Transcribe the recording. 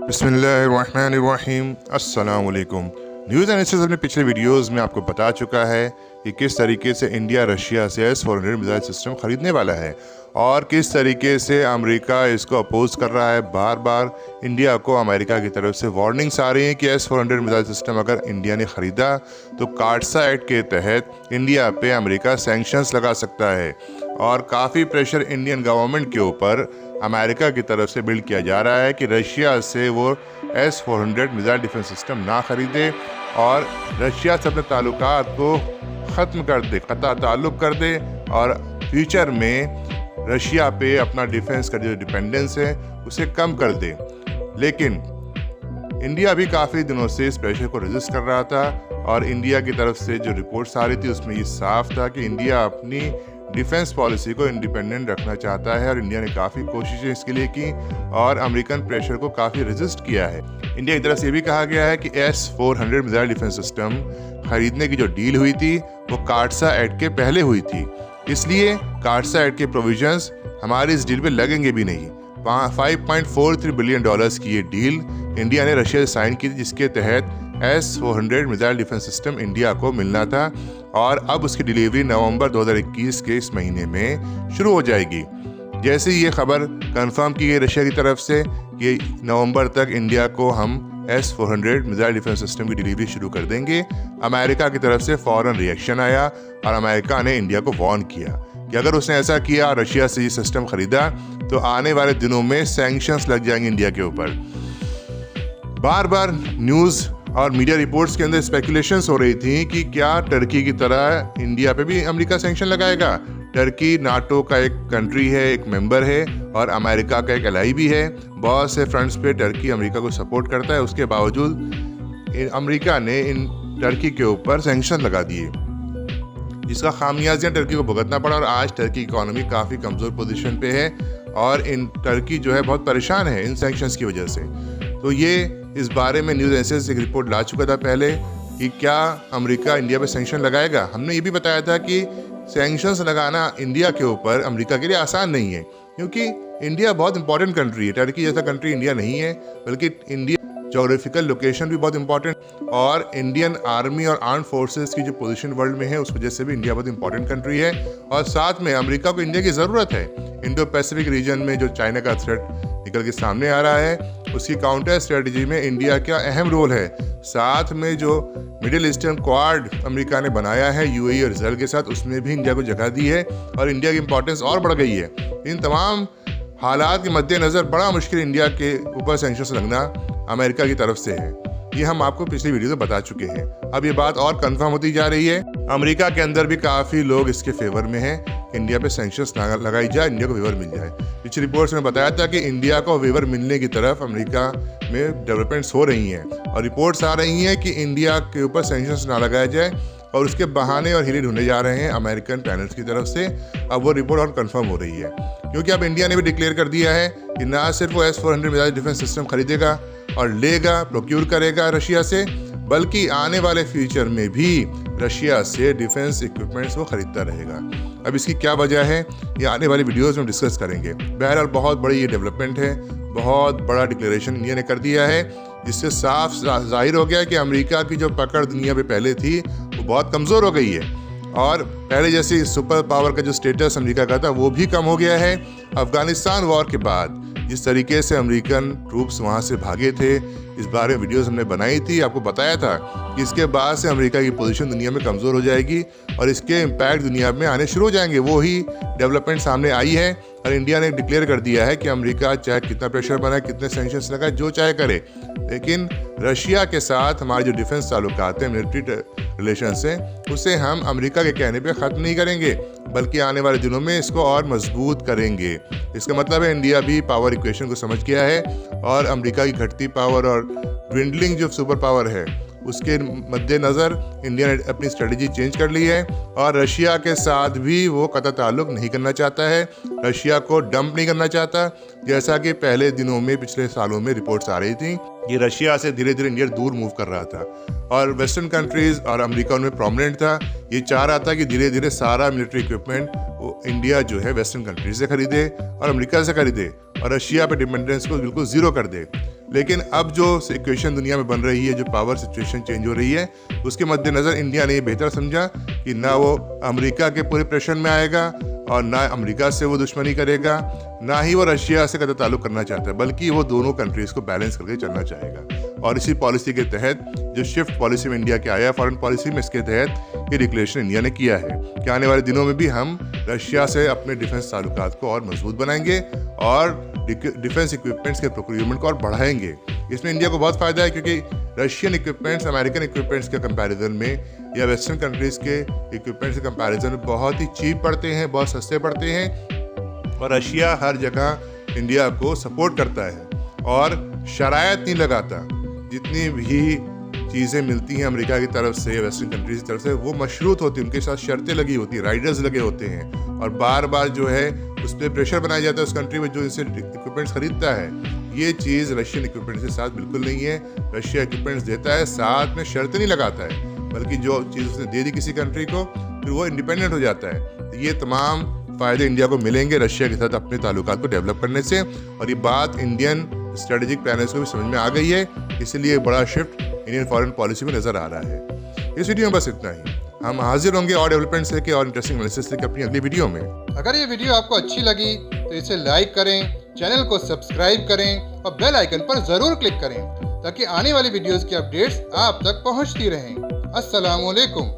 बिस्मिल्लाहिर्रहमानिर्रहीम। अस्सलाम वालेकुम। न्यूज़ एनालिसिस अपने पिछले वीडियोस में आपको बता चुका है कि किस तरीके से इंडिया रशिया से S-400 मिसाइल सिस्टम ख़रीदने वाला है और किस तरीके से अमेरिका इसको अपोज कर रहा है। बार बार इंडिया को अमेरिका की तरफ से वार्निंग्स आ रही हैं कि S-400 मिसाइल सिस्टम अगर इंडिया ने ख़रीदा तो कार्डसा एक्ट के तहत इंडिया पे अमेरिका सैंक्शंस लगा सकता है और काफ़ी प्रेशर इंडियन गवर्नमेंट के ऊपर अमेरिका की तरफ से बिल्ड किया जा रहा है कि रशिया से वो S-400 मिसाइल डिफेंस सिस्टम ना ख़रीदे और रशिया से अपने ताल्लुकात को ख़त्म कर दे, क़ता ताल्लुक़ कर दे और फ्यूचर में रशिया पे अपना डिफेंस का जो डिपेंडेंस है उसे कम कर दे। लेकिन इंडिया भी काफ़ी दिनों से इस प्रेशर को रेजिस्ट कर रहा था और इंडिया की तरफ से जो रिपोर्ट्स आ रही थी उसमें ये साफ था कि इंडिया अपनी डिफेंस पॉलिसी को इंडिपेंडेंट रखना चाहता है और इंडिया ने काफ़ी कोशिशें इसके लिए की और अमेरिकन प्रेशर को काफ़ी रेजिस्ट किया है। इंडिया की तरफ से ये भी कहा गया है कि S-400 मिसाइल डिफेंस सिस्टम खरीदने की जो डील हुई थी वो कार्डसा एक्ट के पहले हुई थी, इसलिए कार्डसा एक्ट के प्रोविजंस हमारी इस डील पे लगेंगे भी नहीं। $5.43 बिलियन की ये डील इंडिया ने रशिया से साइन की थी, जिसके तहत S-400 missile defence system India को मिलना था और अब उसकी डिलीवरी नवंबर 2021 के इस महीने में शुरू हो जाएगी। जैसे ही ये खबर कंफर्म की गई रशिया की तरफ से कि नवंबर तक इंडिया को हम S-400 मिसाइल डिफेंस सिस्टम की डिलीवरी शुरू कर देंगे, अमेरिका की तरफ से फ़ौरन रिएक्शन आया और अमेरिका ने इंडिया को वार्न किया कि अगर उसने ऐसा किया, रशिया से ये सिस्टम ख़रीदा, तो आने वाले दिनों में सैंक्शंस लग जाएंगे इंडिया के ऊपर। बार बार न्यूज़ और मीडिया रिपोर्ट्स के अंदर स्पेकुलेशंस हो रही थी कि क्या टर्की की तरह इंडिया पे भी अमेरिका सैंक्शन लगाएगा। टर्की नाटो का एक कंट्री है, एक मेंबर है और अमेरिका का एक एलाई भी है। बहुत से फ्रंट्स पे टर्की अमेरिका को सपोर्ट करता है, उसके बावजूद अमेरिका ने इन टर्की के ऊपर सैंक्शन लगा दिए, जिसका खामियाजा टर्की को भुगतना पड़ा और आज टर्की की इकोनॉमी काफ़ी कमज़ोर पोजीशन पे है और इन टर्की जो है बहुत परेशान है इन सैंक्शंस की वजह से। तो ये इस बारे में न्यूज़ एजेंसी एक रिपोर्ट ला चुका था पहले कि क्या अमेरिका इंडिया पे सैंक्शन लगाएगा। हमने ये भी बताया था कि सैंक्शंस लगाना इंडिया के ऊपर अमेरिका के लिए आसान नहीं है, क्योंकि इंडिया बहुत इंपॉर्टेंट कंट्री है। टर्की जैसा कंट्री इंडिया नहीं है, बल्कि इंडिया जोग्राफिकल लोकेशन भी बहुत इंपॉर्टेंट और इंडियन आर्मी और आर्म फोर्सेस की जो पोजीशन वर्ल्ड में है उस वजह से भी इंडिया बहुत इंपॉर्टेंट कंट्री है। और साथ में अमेरिका को इंडिया की ज़रूरत है। इंडो पैसिफिक रीजन में जो चाइना का थ्रेट निकल के सामने आ रहा है, उसकी काउंटर स्ट्रेटजी में इंडिया का अहम रोल है। साथ में जो मिडिल ईस्टर्न क्वाड अमेरिका ने बनाया है UAE और इजराइल के साथ, उसमें भी इंडिया को जगह दी है और इंडिया की इंपॉर्टेंस और बढ़ गई है। इन तमाम हालात के मद्देनज़र बड़ा मुश्किल इंडिया के ऊपर सैंक्शंस लगना अमेरिका की तरफ से है। ये हम आपको पिछली वीडियो में बता चुके हैं। अब ये बात और कंफर्म होती जा रही है। अमेरिका के अंदर भी काफ़ी लोग इसके फेवर में हैं कि इंडिया पे सैंक्शंस लगाई जाए, इंडिया को वेवर मिल जाए। पिछली रिपोर्ट्स में बताया था कि इंडिया को वेवर मिलने की तरफ अमेरिका में डेवलपमेंट्स हो रही हैं और रिपोर्ट्स आ रही हैं कि इंडिया के ऊपर सैंक्शंस ना लगाया जाए और उसके बहाने और हीरे ढूंढे जा रहे हैं अमेरिकन पैनल्स की तरफ से। अब वो रिपोर्ट और कंफर्म हो रही है, क्योंकि अब इंडिया ने भी डिक्लेयर कर दिया है कि ना सिर्फ वो S-400 मिसाइल डिफेंस सिस्टम खरीदेगा और लेगा, प्रोक्यूर करेगा रशिया से, बल्कि आने वाले फ्यूचर में भी रशिया से डिफेंस इक्विपमेंट्स वो खरीदता रहेगा। अब इसकी क्या वजह है ये आने वाली वीडियोस में डिस्कस करेंगे। बहरहाल बहुत बड़ी ये डेवलपमेंट है, बहुत बड़ा डिक्लेरेशन इंडिया ने कर दिया है, जिससे साफ जाहिर हो गया कि अमेरिका की जो पकड़ दुनिया पे पहले थी वो बहुत कमज़ोर हो गई है और पहले जैसे सुपर पावर का जो स्टेटस अमेरिका का था वो भी कम हो गया है। अफगानिस्तान वॉर के बाद जिस तरीके से अमेरिकन ट्रूप्स वहाँ से भागे थे, इस बारे में वीडियोस हमने बनाई थी, आपको बताया था कि इसके बाद से अमेरिका की पोजीशन दुनिया में कमज़ोर हो जाएगी और इसके इम्पैक्ट दुनिया में आने शुरू हो जाएंगे। वो ही डेवलपमेंट सामने आई है और इंडिया ने डिक्लेयर कर दिया है कि अमेरिका चाहे कितना प्रेशर बनाए, कितने सैंक्शंस लगाए, जो चाहे करे, लेकिन रशिया के साथ हमारे जो डिफेंस ताल्लुकात हैं, मिलिट्री रिलेशंस हैं, उसे हम अमेरिका के कहने पे ख़त्म नहीं करेंगे, बल्कि आने वाले दिनों में इसको और मजबूत करेंगे। इसका मतलब है इंडिया भी पावर इक्वेशन को समझ गया है और अमेरिका की घटती पावर और ड्विंडलिंग जो सुपर पावर है उसके मद्देनज़र इंडिया ने अपनी स्ट्रेटजी चेंज कर ली है और रशिया के साथ भी वो कतई ताल्लुक़ नहीं करना चाहता है, रशिया को डंप नहीं करना चाहता। जैसा कि पहले दिनों में पिछले सालों में रिपोर्ट्स आ रही थी। ये रशिया से धीरे धीरे इंडिया दूर मूव कर रहा था और वेस्टर्न कंट्रीज और अमेरिका उनमें प्रोमिनेंट था। ये चाह रहा था कि धीरे धीरे सारा मिलिट्री इक्विपमेंट वो इंडिया जो है वेस्टर्न कंट्रीज से खरीदे और अमेरिका से खरीदे और रशिया पे डिपेंडेंस को बिल्कुल ज़ीरो कर दे। लेकिन अब जो सिचुएशन दुनिया में बन रही है, जो पावर सिचुएशन चेंज हो रही है, उसके मद्देनज़र इंडिया ने ये बेहतर समझा कि ना वो अमेरिका के पूरे प्रेशर में आएगा और ना अमेरिका से वो दुश्मनी करेगा, ना ही वो रशिया से कतई ताल्लुक करना चाहता है, बल्कि वो दोनों कंट्रीज़ को बैलेंस करके चलना चाहेगा। और इसी पॉलिसी के तहत जो शिफ्ट पॉलिसी में इंडिया के आया फॉरेन पॉलिसी में, इसके तहत ये डिक्लेरेशन इंडिया ने किया है कि आने वाले दिनों में भी हम रशिया से अपने डिफेंस ताल्लुकात को और मजबूत बनाएंगे और डिफेंस इक्विपमेंट्स के प्रोक्योरमेंट को और बढ़ाएंगे। इसमें इंडिया को बहुत फ़ायदा है क्योंकि रशियन इक्विपमेंट्स अमेरिकन इक्विपमेंट्स के कंपैरिजन में या वेस्टर्न कंट्रीज़ के इक्विपमेंट्स के कंपैरिजन में बहुत ही चीप पड़ते हैं, बहुत सस्ते पड़ते हैं और रशिया हर जगह इंडिया को सपोर्ट करता है और शरायत नहीं लगाता। जितनी भी चीज़ें मिलती हैं अमेरिका की तरफ से, वेस्टर्न कंट्रीज की तरफ से, वो मशरूत होती हैं, उनके साथ शर्तें लगी होती हैं, राइडर्स लगे होते हैं और बार बार जो है उस पर प्रेशर बनाया जाता है उस कंट्री में जो इनसे इक्विपमेंट्स खरीदता है। ये चीज़ रशियन इक्विपमेंट्स के साथ बिल्कुल नहीं है। रशिया इक्विपमेंट्स देता है, साथ में शर्तें नहीं लगाता है, बल्कि जो चीज़ उसने दे दी किसी कंट्री को फिर वो इंडिपेंडेंट हो जाता है। ये तमाम फ़ायदे इंडिया को मिलेंगे रशिया के साथ अपने ताल्लुकात को डेवलप करने से और ये बात इंडियन स्ट्रेटेजिक प्लानर्स को भी समझ में आ गई है, इसलिए बड़ा शिफ्ट इंडियन फॉरेन पॉलिसी में नज़र आ रहा है। इस वीडियो में बस इतना ही। हम हाजिर होंगे और डेवलपमेंट्स लेके और इंटरेस्टिंग एनालिसिस लेके अपनी अगली वीडियो में। अगर ये वीडियो आपको अच्छी लगी तो इसे लाइक करें, चैनल को सब्सक्राइब करें और बेल आइकन पर ज़रूर क्लिक करें ताकि आने वाली वीडियोस की अपडेट्स आप तक पहुंचती रहें। अस्सलाम वालेकुम।